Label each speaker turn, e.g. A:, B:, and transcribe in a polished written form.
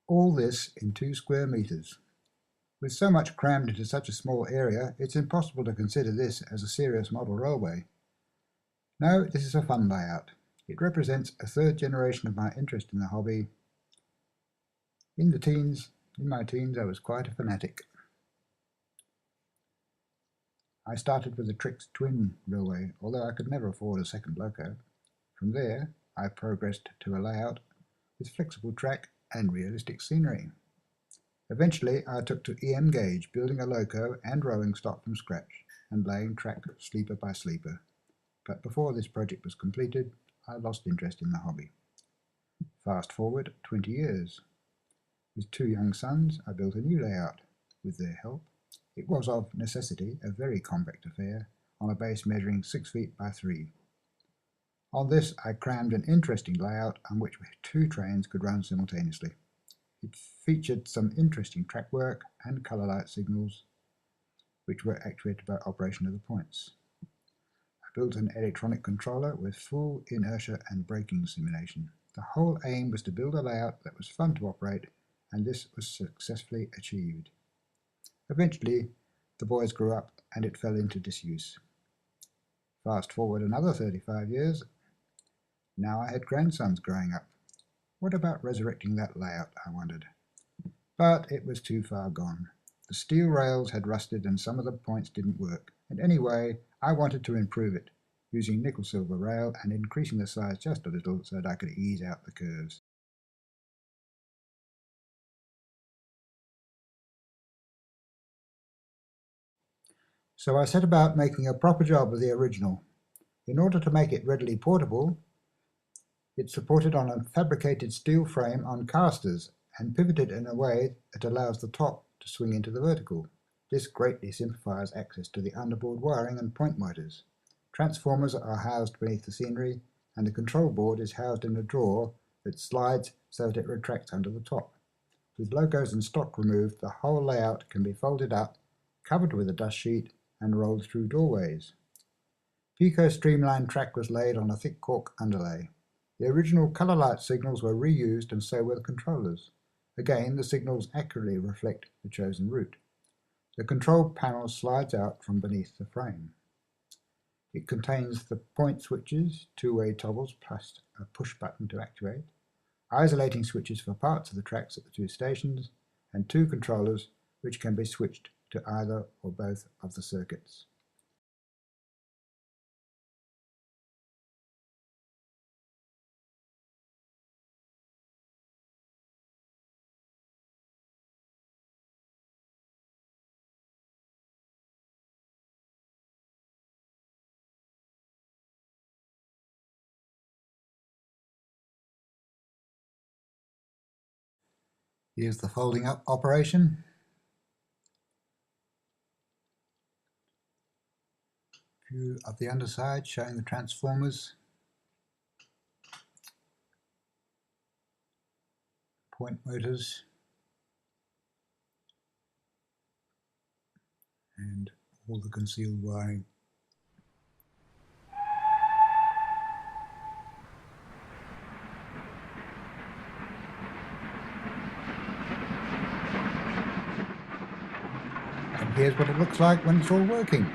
A: All this in 2 square metres. With so much crammed into such a small area, it's impossible to consider this as a serious model railway. No, this is a fun layout. It represents a third generation of my interest in the hobby. In my teens, I was quite a fanatic. I started with the Trix twin railway, although I could never afford a second loco. From there, I progressed to a layout with flexible track and realistic scenery. Eventually, I took to EM gauge, building a loco and rolling stock from scratch, and laying track sleeper by sleeper. But before this project was completed, I lost interest in the hobby. Fast forward 20 years. With 2 young sons, I built a new layout. With their help, it was of necessity a very compact affair, on a base measuring 6 feet by 3. On this, I crammed an interesting layout on which 2 trains could run simultaneously. It featured some interesting track work and colour light signals, which were actuated by operation of the points. I built an electronic controller with full inertia and braking simulation. The whole aim was to build a layout that was fun to operate, and this was successfully achieved. Eventually, the boys grew up and it fell into disuse. Fast forward another 35 years. Now I had grandsons growing up. What about resurrecting that layout, I wondered. But it was too far gone. The steel rails had rusted and some of the points didn't work, and anyway, I wanted to improve it, using nickel-silver rail and increasing the size just a little so that I could ease out the curves. So I set about making a proper job of the original. In order to make it readily portable, it's supported on a fabricated steel frame on casters and pivoted in a way that allows the top to swing into the vertical. This greatly simplifies access to the underboard wiring and point motors. Transformers are housed beneath the scenery, and the control board is housed in a drawer that slides so that it retracts under the top. With locos and stock removed, the whole layout can be folded up, covered with a dust sheet, and rolled through doorways. Pico streamlined track was laid on a thick cork underlay. The original colour light signals were reused, and so were the controllers. Again, the signals accurately reflect the chosen route. The control panel slides out from beneath the frame. It contains the point switches, 2-way toggles plus a push button to actuate, isolating switches for parts of the tracks at the 2 stations, and 2 controllers which can be switched to either or both of the circuits. Here's the folding up operation. View of the underside showing the transformers, point motors, and all the concealed wiring. And here's what it looks like when it's all working.